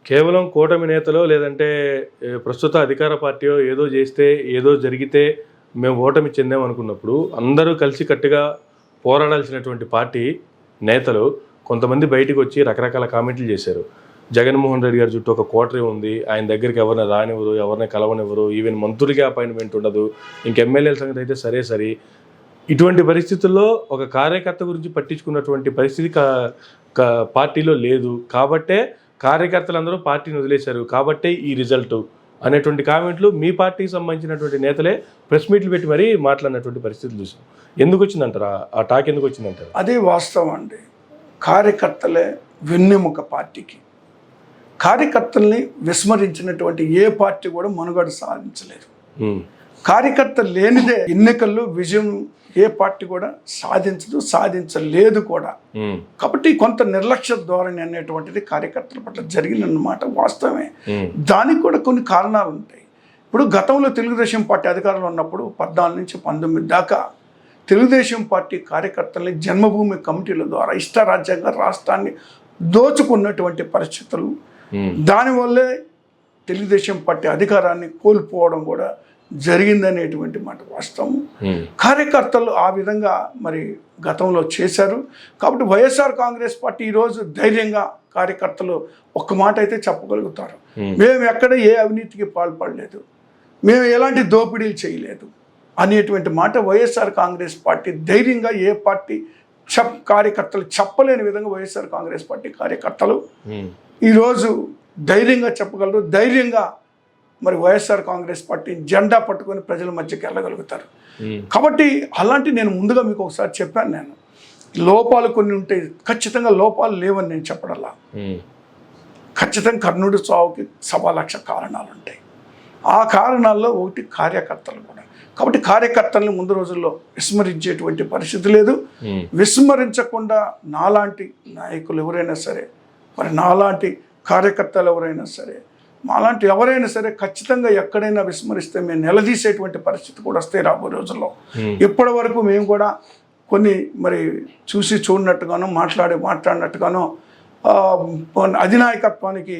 కేవలం కూటమి నేతలో లేదంటే ప్రస్తుత అధికార పార్టీయో ఏదో చేస్తే ఏదో జరిగితే మేము ఓటమి చెందాం అనుకున్నప్పుడు అందరూ కలిసికట్టుగా పోరాడాల్సినటువంటి పార్టీ నేతలు కొంతమంది బయటికి వచ్చి రకరకాల కామెంట్లు చేశారు. జగన్మోహన్ రెడ్డి గారి చుట్టూ ఒక కోటరీ ఉంది, ఆయన దగ్గరికి ఎవరిని రానివ్వరు, ఎవరిని కలవనివ్వరు, ఈవెన్ మంత్రులకి అపాయింట్మెంట్ ఉండదు, ఇంక ఎమ్మెల్యేల సంగతి అయితే సరే. ఇటువంటి పరిస్థితుల్లో ఒక కార్యకర్త గురించి పట్టించుకున్నటువంటి పరిస్థితి పార్టీలో లేదు. కాబట్టే కార్యకర్తలందరూ పార్టీని వదిలేశారు, కాబట్టే ఈ రిజల్ట్ అనేటువంటి కామెంట్లు మీ పార్టీకి సంబంధించినటువంటి నేతలే ప్రెస్ మీట్లు పెట్టి మరీ మాట్లాడినటువంటి పరిస్థితులు చూసాం. ఎందుకు వచ్చిందంటారా? ఆ టాక్ ఎందుకు వచ్చిందంటారా? అదే వాస్తవం అండి. కార్యకర్తలే వెన్నెముక పార్టీకి. కార్యకర్తల్ని విస్మరించినటువంటి ఏ పార్టీ కూడా మనుగడ సాధించలేదు. కార్యకర్త లేనిదే ఎన్నికల్లో విజయం ఏ పార్టీ కూడా సాధించలేదు కూడా. కాబట్టి కొంత నిర్లక్ష్య ధోరణి అనేటువంటిది కార్యకర్తల పట్ల జరిగిందన్నమాట వాస్తవమే. దానికి కూడా కొన్ని కారణాలు ఉంటాయి. ఇప్పుడు గతంలో తెలుగుదేశం పార్టీ అధికారంలో ఉన్నప్పుడు 14 నుంచి 19 దాకా తెలుగుదేశం పార్టీ కార్యకర్తల్ని జన్మభూమి కమిటీల ద్వారా ఇష్టారాజ్యంగా రాష్ట్రాన్ని దోచుకున్నటువంటి పరిస్థితులు, దానివల్లే తెలుగుదేశం పార్టీ అధికారాన్ని కోల్పోవడం కూడా జరిగిందనేటువంటి మాట వాస్తవం. కార్యకర్తలు ఆ విధంగా మరి గతంలో చేశారు. కాబట్టి వైఎస్ఆర్ కాంగ్రెస్ పార్టీ ఈరోజు ధైర్యంగా కార్యకర్తలు ఒక్క మాట అయితే చెప్పగలుగుతారు, మేము ఎక్కడ ఏ అవినీతికి పాల్పడలేదు, మేము ఎలాంటి దోపిడీలు చేయలేదు అనేటువంటి మాట వైఎస్ఆర్ కాంగ్రెస్ పార్టీ ధైర్యంగా ఏ పార్టీ కార్యకర్తలు చెప్పలేని విధంగా వైఎస్ఆర్ కాంగ్రెస్ పార్టీ కార్యకర్తలు ఈరోజు ధైర్యంగా చెప్పగలరు. ధైర్యంగా మరి వైఎస్ఆర్ కాంగ్రెస్ పార్టీ జెండా పట్టుకొని ప్రజల మధ్యకి వెళ్ళగలుగుతారు. కాబట్టి అలాంటి నేను ముందుగా మీకు ఒకసారి చెప్పాను, నేను లోపాలు కొన్ని ఉంటాయి, ఖచ్చితంగా లోపాలు లేవని నేను చెప్పడల్లా. ఖచ్చితంగా కర్ణుడి చావుకి 1,00,000 కారణాలు ఉంటాయి. ఆ కారణాల్లో ఒకటి కార్యకర్తలు కూడా. కాబట్టి కార్యకర్తల్ని ముందు రోజుల్లో విస్మరించేటువంటి పరిస్థితి లేదు. విస్మరించకుండా నాలాంటి నాయకులు ఎవరైనా సరే, మరి నాలాంటి కార్యకర్తలు ఎవరైనా సరే, మాలాంటి ఎవరైనా సరే ఖచ్చితంగా ఎక్కడైనా విస్మరిస్తే మేము నిలదీసేటువంటి పరిస్థితి కూడా వస్తాయి రాబోయే రోజుల్లో. ఇప్పటి వరకు మేము కూడా కొన్ని మరి చూసి చూడనట్టుగానో మాట్లాడినట్టుగానో అధినాయకత్వానికి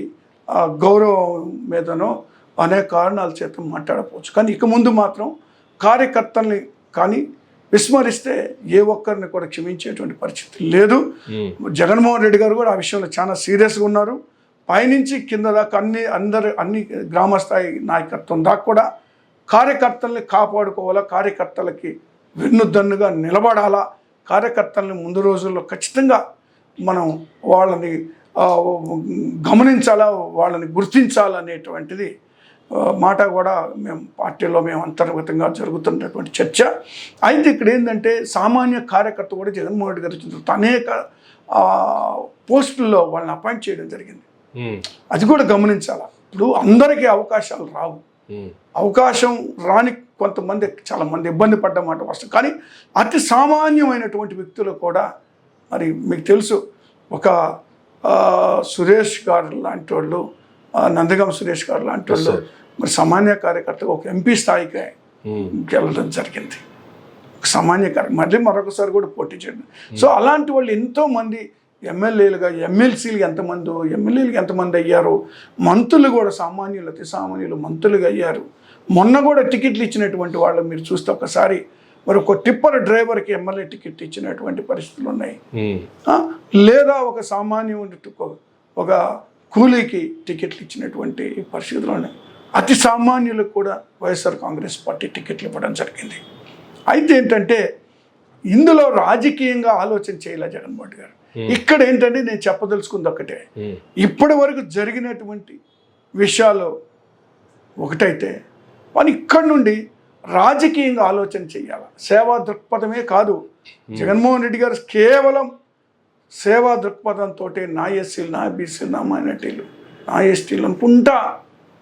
గౌరవం మీదనో అనేక కారణాల చేత మాట్లాడకపోవచ్చు. కానీ ఇక ముందు మాత్రం కార్యకర్తల్ని కానీ విస్మరిస్తే ఏ ఒక్కరిని కూడా క్షమించేటువంటి పరిస్థితి లేదు. జగన్మోహన్ రెడ్డి గారు కూడా ఆ విషయంలో చాలా సీరియస్గా ఉన్నారు. పైనుంచి కింద దాకా అన్ని గ్రామస్థాయి నాయకత్వం దాకా కూడా కార్యకర్తల్ని కాపాడుకోవాలా, కార్యకర్తలకి వెన్నుదన్నుగా నిలబడాలా, కార్యకర్తల్ని ముందు రోజుల్లో ఖచ్చితంగా మనం వాళ్ళని గమనించాలా, వాళ్ళని గుర్తించాలనేటువంటిది మాట కూడా మేము అంతర్గతంగా జరుగుతున్నటువంటి చర్చ. అయితే ఇక్కడ ఏంటంటే సామాన్య కార్యకర్త కూడా జగన్మోహన్ రెడ్డి గారు చూస్తూ అనేక పోస్టుల్లో వాళ్ళని అపాయింట్ చేయడం జరిగింది. అది కూడా గమనించాలి. ఇప్పుడు అందరికీ అవకాశాలు రావు. అవకాశం రాని కొంతమంది చాలా మంది ఇబ్బంది పడ్డమాట వాస్తవం. కానీ అతి సామాన్యమైనటువంటి వ్యక్తులు కూడా మరి మీకు తెలుసు, ఒక సురేష్ గారు లాంటి వాళ్ళు, నందగం సురేష్ గారు లాంటి వాళ్ళు మరి సామాన్య కార్యకర్తగా ఒక ఎంపీ స్థాయికి వెళ్ళడం జరిగింది. ఒక సామాన్య మళ్ళీ మరొకసారి కూడా పోటీ చేయడం. సో అలాంటి వాళ్ళు ఎంతోమంది ఎమ్మెల్యేలుగా, ఎమ్మెల్సీలు ఎంతమంది అయ్యారు, మంత్రులు కూడా సామాన్యులు, అతి సామాన్యులు మంత్రులుగా అయ్యారు. మొన్న కూడా టికెట్లు ఇచ్చినటువంటి వాళ్ళు మీరు చూస్తే ఒకసారి మరి ఒక టిప్పర్ డ్రైవర్కి ఎమ్మెల్యే టికెట్ ఇచ్చినటువంటి పరిస్థితులు ఉన్నాయి. లేదా ఒక ఒక కూలీకి టికెట్లు ఇచ్చినటువంటి పరిస్థితులు ఉన్నాయి. అతి సామాన్యులకు కూడా వైఎస్ఆర్ కాంగ్రెస్ పార్టీ టికెట్లు ఇవ్వడం జరిగింది. అయితే ఏంటంటే ఇందులో రాజకీయంగా ఆలోచన చేయాలి జగన్మోహన్ గారు. ఇక్కడ ఏంటంటే నేను చెప్పదలుచుకుంది ఒక్కటే, ఇప్పటి వరకు జరిగినటువంటి విషయాలు ఒకటైతే కానీ ఇక్కడ నుండి రాజకీయంగా ఆలోచన చేయాలి. సేవా దృక్పథమే కాదు, జగన్మోహన్ రెడ్డి గారు కేవలం సేవా దృక్పథంతో నా ఎస్సీలు, నా బీసీలు, నా మైనార్టీలు, నా ఎస్టీలు అనుకుంటా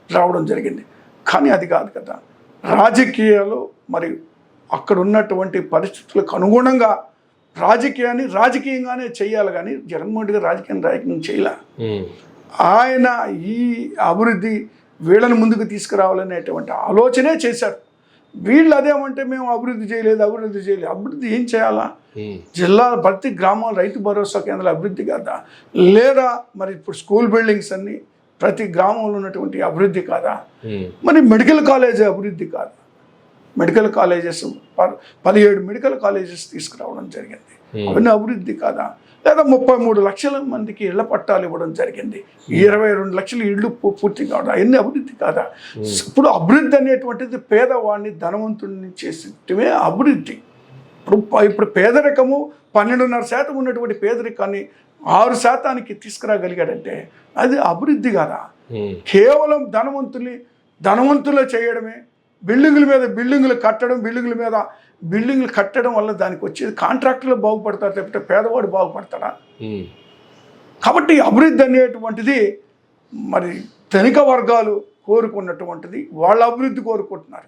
రావడం జరిగింది. కానీ అది కాదు కదా. రాజకీయాలు మరి అక్కడ ఉన్నటువంటి పరిస్థితులకు అనుగుణంగా రాజకీయంగానే చేయాలి. కానీ జగన్మోహన్ రెడ్డి గారు రాజకీయం చేయాల. ఆయన ఈ అభివృద్ధి వీళ్ళని ముందుకు తీసుకురావాలనేటువంటి ఆలోచనే చేశారు. వీళ్ళు అదేమంటే మేము అభివృద్ధి చేయలేదు. అభివృద్ధి ఏం చేయాలా? జిల్లా ప్రతి గ్రామం రైతు భరోసా కేంద్రాల అభివృద్ధి కదా, లేదా మరి ఇప్పుడు స్కూల్ బిల్డింగ్స్ అన్నీ ప్రతి గ్రామంలో ఉన్నటువంటి అభివృద్ధి కాదా? ఉమ్, మరి మెడికల్ కాలేజ్ అభివృద్ధి కాదా? మెడికల్ కాలేజెస్ 17 మెడికల్ కాలేజెస్ తీసుకురావడం జరిగింది. అవన్నీ అభివృద్ధి కాదా? లేదా 33 లక్షల మందికి ఇళ్ల పట్టాలు ఇవ్వడం జరిగింది. 22 లక్షల ఇళ్ళు పూర్తి కావడం అవన్నీ అభివృద్ధి కాదా? ఇప్పుడు అభివృద్ధి అనేటువంటిది పేదవాడిని ధనవంతుడిని చేసేటమే అభివృద్ధి. ఇప్పుడు పేదరికము 12.5% ఉన్నటువంటి పేదరికాన్ని 6% తీసుకురాగలిగాడంటే అది అభివృద్ధి కాదా? కేవలం ధనవంతులే చేయడమే, బిల్డింగుల మీద బిల్డింగులు కట్టడం వల్ల దానికి వచ్చేది కాంట్రాక్టులు బాగుపడతారు తప్పితే పేదవాడు బాగుపడతాడా? కాబట్టి అభివృద్ధి అనేటువంటిది మరి ధనిక వర్గాలు కోరుకున్నటువంటిది, వాళ్ళ అభివృద్ధి కోరుకుంటున్నారు,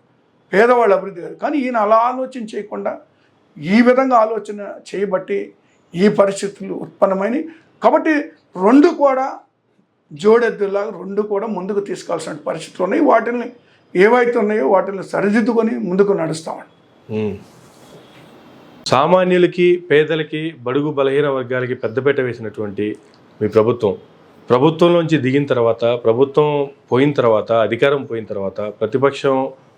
పేదవాళ్ళ అభివృద్ధి కాదు. కానీ ఈయన అలా ఆలోచన చేయకుండా ఈ విధంగా ఆలోచన చేయబట్టి ఈ పరిస్థితులు ఉత్పన్నమైనవి. కాబట్టి రెండు కూడా జోడెద్దులాగా రెండు కూడా ముందుకు తీసుకోవాల్సిన పరిస్థితులు ఉన్నాయి. వాటిని ఏవైతే ఉన్నాయో వాటిని సరిదిద్దుకొని ముందుకు నడుస్తామండి. సామాన్యులకి, పేదలకి, బడుగు బలహీన వర్గాలకి పెద్దపీట వేసినటువంటి మీ ప్రభుత్వంలోంచి దిగిన తర్వాత, ప్రభుత్వం పోయిన తర్వాత, అధికారం పోయిన తర్వాత ప్రతిపక్షం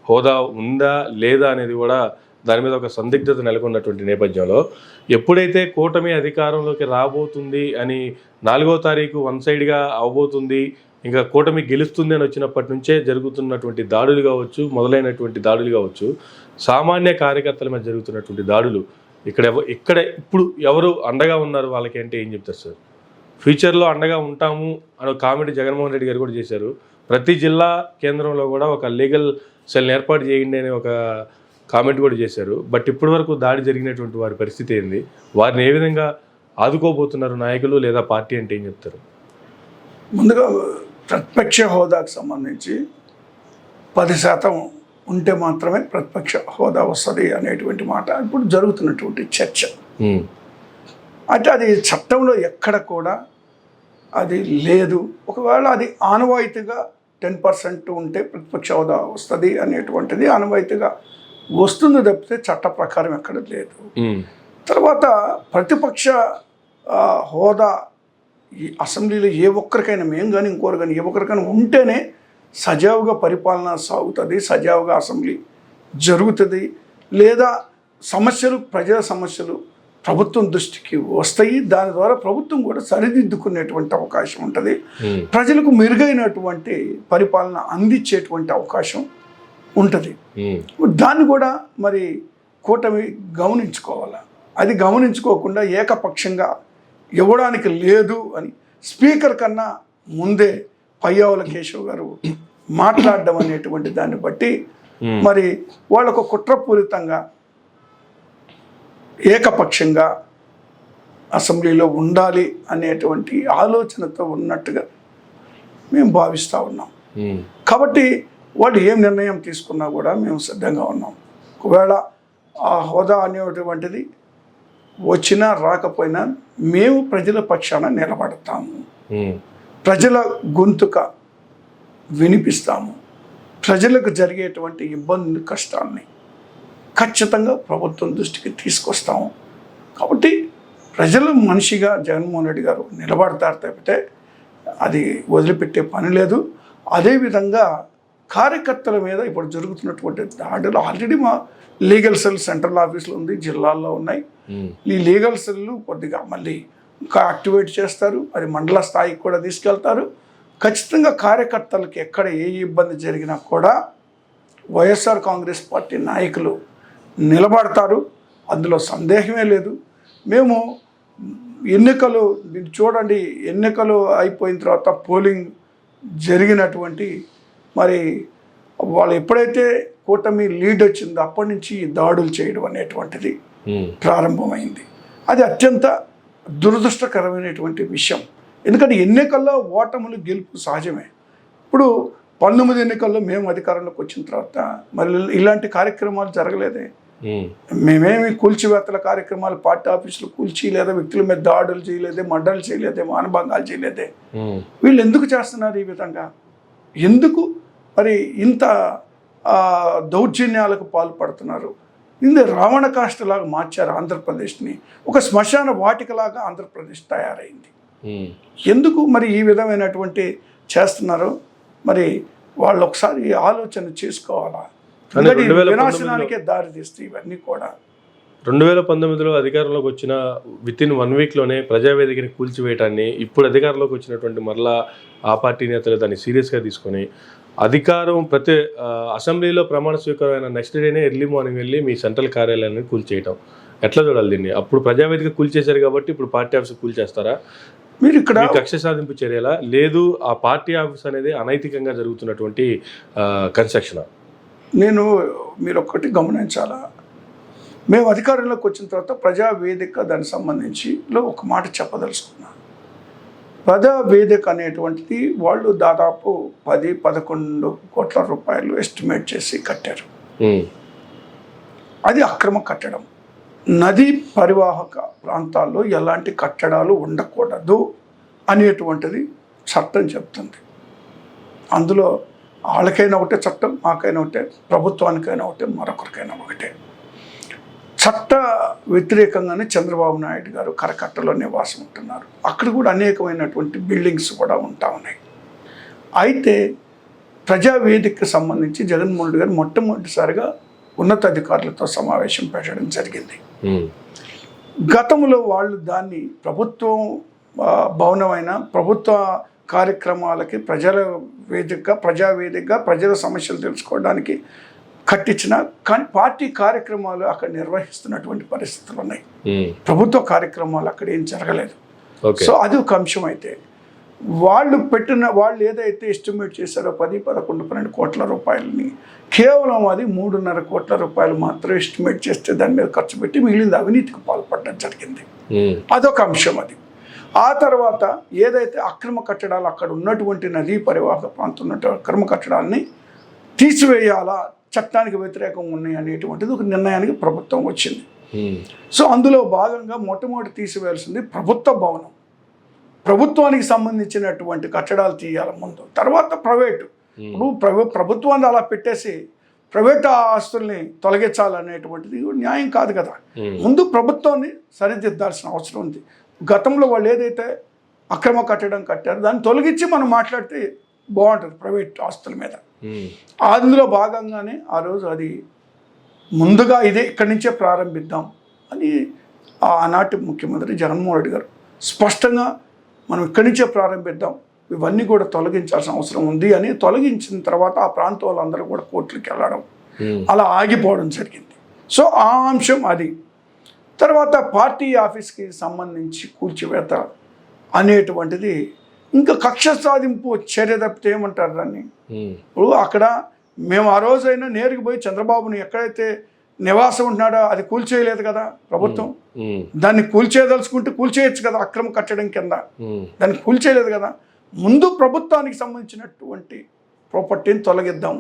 హోదా ఉందా లేదా అనేది కూడా దాని మీద ఒక సందిగ్ధత నెలకొన్నటువంటి నేపథ్యంలో ఎప్పుడైతే కూటమి అధికారంలోకి రాబోతుంది అని 4వ తారీఖు వన్ సైడ్గా అవబోతుంది, ఇంకా కూటమి గెలుస్తుంది అని వచ్చినప్పటి నుంచే జరుగుతున్నటువంటి దాడులు కావచ్చు, మొదలైనటువంటి దాడులు కావచ్చు, సామాన్య కార్యకర్తల మీద జరుగుతున్నటువంటి దాడులు ఇక్కడ ఇప్పుడు ఎవరు అండగా ఉన్నారు వాళ్ళకి అంటే ఏం చెప్తారు సార్? ఫ్యూచర్లో అండగా ఉంటాము అని కామెంట్ జగన్మోహన్ రెడ్డి గారు కూడా చేశారు. ప్రతి జిల్లా కేంద్రంలో కూడా ఒక లీగల్ సెల్ ఏర్పాటు చేయండి అని ఒక కామెంట్ కూడా చేశారు. బట్ ఇప్పటి వరకు దాడి జరిగినటువంటి వారి పరిస్థితి ఏంది? వారిని ఏ విధంగా ఆదుకోబోతున్నారు నాయకులు లేదా పార్టీ అంటే ఏం చెప్తారు? ముందుగా ప్రతిపక్ష హోదాకు సంబంధించి 10% ఉంటే మాత్రమే ప్రతిపక్ష హోదా వస్తుంది అనేటువంటి మాట ఇప్పుడు జరుగుతున్నటువంటి చర్చ. అంటే అది చట్టంలో ఎక్కడ కూడా అది లేదు. ఒకవేళ అది ఆనవాయితీగా 10% ఉంటే ప్రతిపక్ష హోదా వస్తుంది అనేటువంటిది ఆనవాయితీగా వస్తుంది తప్పితే చట్ట ప్రకారం ఎక్కడ లేదు. తర్వాత ప్రతిపక్ష హోదా ఈ అసెంబ్లీలో ఏ ఒక్కరికైనా, మేము కానీ ఇంకోరు కానీ ఏ ఒక్కరికైనా ఉంటేనే సజావుగా పరిపాలన సాగుతుంది, సజావుగా అసెంబ్లీ జరుగుతుంది. లేదా ప్రజల సమస్యలు ప్రభుత్వం దృష్టికి వస్తాయి. దాని ద్వారా ప్రభుత్వం కూడా సరిదిద్దుకునేటువంటి అవకాశం ఉంటుంది. ప్రజలకు మెరుగైనటువంటి పరిపాలన అందించేటువంటి అవకాశం ఉంటుంది. దాన్ని కూడా మరి కూటమి గమనించుకోవాలి. అది గమనించుకోకుండా ఏకపక్షంగా ఇవ్వడానికి లేదు అని స్పీకర్ కన్నా ముందే పయ్యావుల కేశవ్ గారు మాట్లాడడం అనేటువంటి దాన్ని బట్టి మరి వాళ్ళకు కుట్రపూరితంగా ఏకపక్షంగా అసెంబ్లీలో ఉండాలి అనేటువంటి ఆలోచనతో ఉన్నట్టుగా మేము భావిస్తూ ఉన్నాం. కాబట్టి వాళ్ళు ఏం నిర్ణయం తీసుకున్నా కూడా మేము సిద్ధంగా ఉన్నాం. ఒకవేళ ఆ హోదా అనేటువంటిది వచ్చినా రాకపోయినా మేము ప్రజల పక్షాన నిలబడతాము, ప్రజల గొంతుక వినిపిస్తాము, ప్రజలకు జరిగేటువంటి ఇబ్బంది కష్టాలని ఖచ్చితంగా ప్రభుత్వం దృష్టికి తీసుకొస్తాము. కాబట్టి ప్రజల మనిషిగా జగన్మోహన్ రెడ్డి గారు నిలబడతారు తప్పితే అది వదిలిపెట్టే పని లేదు. అదేవిధంగా కార్యకర్తల మీద ఇప్పుడు జరుగుతున్నటువంటి దాడులు ఆల్రెడీ మా లీగల్ సెల్ సెంట్రల్ ఆఫీసులో ఉంది, జిల్లాల్లో ఉన్నాయి. ఈ లీగల్ సెల్లు కొద్దిగా మళ్ళీ ఇంకా యాక్టివేట్ చేస్తారు, అది మండల స్థాయికి కూడా తీసుకెళ్తారు. ఖచ్చితంగా కార్యకర్తలకి ఎక్కడ ఏ ఇబ్బంది జరిగినా కూడా వైఎస్ఆర్ కాంగ్రెస్ పార్టీ నాయకులు నిలబడతారు, అందులో సందేహమే లేదు. మేము చూడండి, ఎన్నికలు అయిపోయిన తర్వాత పోలింగ్ జరిగినటువంటి మరి వాళ్ళు ఎప్పుడైతే కూటమి లీడ్ వచ్చిందో అప్పటి నుంచి దాడులు చేయడం అనేటువంటిది ప్రారంభమైంది. అది అత్యంత దురదృష్టకరమైనటువంటి విషయం. ఎందుకంటే ఎన్నికల్లో ఓటములు గెలుపు సహజమే. ఇప్పుడు 19 ఎన్నికల్లో మేము అధికారంలోకి వచ్చిన తర్వాత మరి ఇలాంటి కార్యక్రమాలు జరగలేదే. మేమేమి కూల్చివేతల కార్యక్రమాలు, పార్టీ ఆఫీసులు కూల్చి లేదా వ్యక్తుల మీద దాడులు చేయలేదే, మర్డర్లు చేయలేదే, మానభంగాలు చేయలేదే. వీళ్ళు ఎందుకు చేస్తున్నారు ఈ విధంగా? ఎందుకు మరి ఇంత దౌర్జన్యాలకు పాల్పడుతున్నారు? ఇది రావణ కాష్టలాగా మార్చారు ఆంధ్రప్రదేశ్ని. ఒక శ్మశాన వాటికలాగా ఆంధ్రప్రదేశ్ తయారైంది. ఎందుకు మరి ఈ విధమైనటువంటి చేస్తున్నారు. మరి వాళ్ళు ఒకసారి ఆలోచన చేసుకోవాలా. కానీ ఎందుకంటే ఇది 2019 వినాశనానికే దారి తీస్తాయి ఇవన్నీ కూడా. 2019లో అధికారంలోకి వచ్చిన వితిన్ 1 వీక్లోనే ప్రజావేదికని కూల్చివేయటాన్ని ఇప్పుడు అధికారంలోకి వచ్చినటువంటి మరలా ఆ పార్టీ నేతలు దాన్ని సీరియస్గా తీసుకొని అధికారం అసెంబ్లీలో ప్రమాణ స్వీకారమైన నెక్స్ట్ డేనే ఎర్లీ మార్నింగ్ వెళ్ళి మీ సెంట్రల్ కార్యాలయాన్ని కూల్చేయటం ఎట్లా చూడాలి దీన్ని? అప్పుడు ప్రజావేదిక కూల్చేశారు కాబట్టి ఇప్పుడు పార్టీ ఆఫీస్ కూల్చేస్తారా? మీరు ఇక్కడ కక్ష సాధింపు చర్యలా, లేదు ఆ పార్టీ ఆఫీస్ అనేది అనైతికంగా జరుగుతున్నటువంటి కన్స్ట్రక్షన్? మీరు ఒక్కటి గమనించాలా, మేము అధికారంలోకి వచ్చిన తర్వాత ప్రజావేదిక దానికి సంబంధించిలో ఒక మాట చెప్పదలుచుకున్నాను. ప్రజావేదిక అనేటువంటిది వాళ్ళు దాదాపు 10-11 కోట్ల రూపాయలు ఎస్టిమేట్ చేసి కట్టారు. అది అక్రమ కట్టడం. నదీ పరివాహక ప్రాంతాల్లో ఎలాంటి కట్టడాలు ఉండకూడదు అనేటువంటిది చట్టం చెప్తుంది. అందులో వాళ్ళకైనా ఒకటే చట్టం, మాకైనా ఒకటే, ప్రభుత్వానికైనా ఒకటే, మరొకరికైనా ఒకటే. చట్ట వ్యతిరేకంగానే చంద్రబాబు నాయుడు గారు కరకట్టలో నివాసం ఉంటున్నారు. అక్కడ కూడా అనేకమైనటువంటి బిల్డింగ్స్ కూడా ఉంటా ఉన్నాయి. అయితే ప్రజావేదికకు సంబంధించి జగన్మోహన్ రెడ్డి గారు మొట్టమొదటిసారిగా ఉన్నతాధికారులతో సమావేశం పెట్టడం జరిగింది. గతంలో వాళ్ళు దాన్ని ప్రభుత్వం భవనమైన ప్రభుత్వ కార్యక్రమాలకి ప్రజావేదికగా ప్రజల సమస్యలు తెలుసుకోవడానికి కట్టించిన, కానీ పార్టీ కార్యక్రమాలు అక్కడ నిర్వహిస్తున్నటువంటి పరిస్థితులు ఉన్నాయి. ప్రభుత్వ కార్యక్రమాలు అక్కడ ఏం జరగలేదు. సో అది ఒక అంశం. అయితే వాళ్ళు ఏదైతే ఎస్టిమేట్ చేశారో 10-11-12 కోట్ల రూపాయలని, కేవలం అది 3.5 కోట్ల రూపాయలు మాత్రం ఎస్టిమేట్ చేస్తే దాని మీద ఖర్చు పెట్టి మిగిలింది అవినీతికి పాల్పడడం జరిగింది. అదొక అంశం. అది ఆ తర్వాత ఏదైతే అక్రమ కట్టడాలు అక్కడ ఉన్నటువంటి నదీ పరివాహక ప్రాంతం ఉన్నటువంటి అక్రమ కట్టడాలని తీసివేయాలా, చట్టానికి వ్యతిరేకంగా ఉన్నాయి అనేటువంటిది ఒక నిర్ణయానికి ప్రభుత్వం వచ్చింది. సో అందులో భాగంగా మొట్టమొదటి తీసివేయాల్సింది ప్రభుత్వ భవనం. ప్రభుత్వానికి సంబంధించినటువంటి కట్టడాలు తీయాలి ముందు, తర్వాత ప్రైవేటు. ఇప్పుడు ప్రభుత్వాన్ని అలా పెట్టేసి ప్రైవేట్ ఆస్తుల్ని తొలగించాలనేటువంటిది న్యాయం కాదు కదా. ముందు ప్రభుత్వాన్ని సరిదిద్దాల్సిన అవసరం ఉంది. గతంలో వాళ్ళు ఏదైతే అక్రమ కట్టడం కట్టారో దాన్ని తొలగించి మనం మాట్లాడితే బాగుంటుంది ప్రైవేట్ ఆస్తుల మీద. అందులో భాగంగానే ఆ రోజు అది ముందుగా ఇక్కడి నుంచే ప్రారంభిద్దాం అని ఆనాటి ముఖ్యమంత్రి జగన్మోహన్ రెడ్డి గారు స్పష్టంగా మనం ఇక్కడి నుంచే ప్రారంభిద్దాం, ఇవన్నీ కూడా తొలగించాల్సిన అవసరం ఉంది అని తొలగించిన తర్వాత ఆ ప్రాంతం వాళ్ళందరూ కూడా కోర్టులకు వెళ్ళడం, అలా ఆగిపోవడం జరిగింది. సో ఆ అంశం అది. తర్వాత పార్టీ ఆఫీస్కి సంబంధించి కూల్చివేత అనేటువంటిది ఇంకా కక్ష సాధింపు చర్య తప్పితే ఏమంటారు దాన్ని? ఇప్పుడు అక్కడ మేము ఆ రోజైనా నేరుగా పోయి చంద్రబాబుని ఎక్కడైతే నివాసం ఉంటున్నాడో అది కూల్చేయలేదు కదా ప్రభుత్వం. దాన్ని కూల్చేయదలుచుకుంటే కూల్చేయచ్చు కదా, అక్రమ కట్టడం కింద దాన్ని కూల్చేయలేదు కదా. ముందు ప్రభుత్వానికి సంబంధించినటువంటి ప్రాపర్టీని తొలగిద్దాం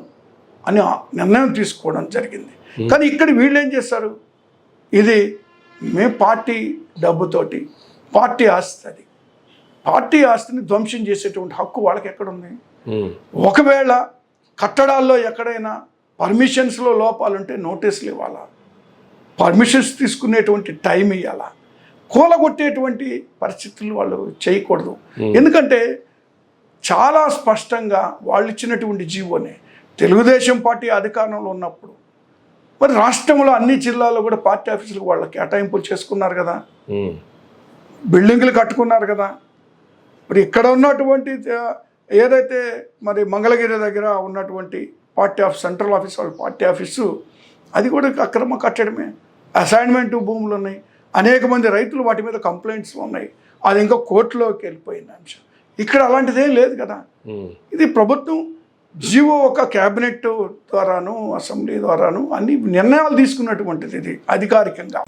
అని నిర్ణయం తీసుకోవడం జరిగింది. కానీ ఇక్కడ వీళ్ళు ఏం చేస్తారు, ఇది మేము పార్టీ డబ్బుతోటి పార్టీ ఆస్తి, అది పార్టీ ఆస్తిని ధ్వంసం చేసేటువంటి హక్కు వాళ్ళకి ఎక్కడుంది? ఒకవేళ కట్టడాల్లో ఎక్కడైనా పర్మిషన్స్లో లోపాలుంటే నోటీసులు ఇవ్వాలా, పర్మిషన్స్ తీసుకునేటువంటి టైం ఇవ్వాలా, కూలగొట్టేటువంటి పరిస్థితులు వాళ్ళు చేయకూడదు. ఎందుకంటే చాలా స్పష్టంగా వాళ్ళు ఇచ్చినటువంటి జీవోనే తెలుగుదేశం పార్టీ అధికారంలో ఉన్నప్పుడు మరి రాష్ట్రంలో అన్ని జిల్లాల్లో కూడా పార్టీ ఆఫీసులకు వాళ్ళ కేటాయింపులు చేసుకున్నారు కదా, బిల్డింగ్లు కట్టుకున్నారు కదా. మరి ఇక్కడ ఉన్నటువంటి ఏదైతే మరి మంగళగిరి దగ్గర ఉన్నటువంటి పార్టీ ఆఫీస్, సెంట్రల్ ఆఫీస్ వాళ్ళ పార్టీ ఆఫీసు, అది కూడా అక్రమ కట్టడమే. అసైన్మెంట్ భూములు ఉన్నాయి, అనేక మంది రైతులు వాటి మీద కంప్లైంట్స్ ఉన్నాయి, అది ఇంకా కోర్టులోకి వెళ్ళిపోయింది అంశం. ఇక్కడ అలాంటిదేం లేదు కదా. ఇది ప్రభుత్వం జీవో ఒక క్యాబినెట్ ద్వారాను అసెంబ్లీ ద్వారాను అన్ని నిర్ణయాలు తీసుకున్నటువంటిది ఇది అధికారికంగా.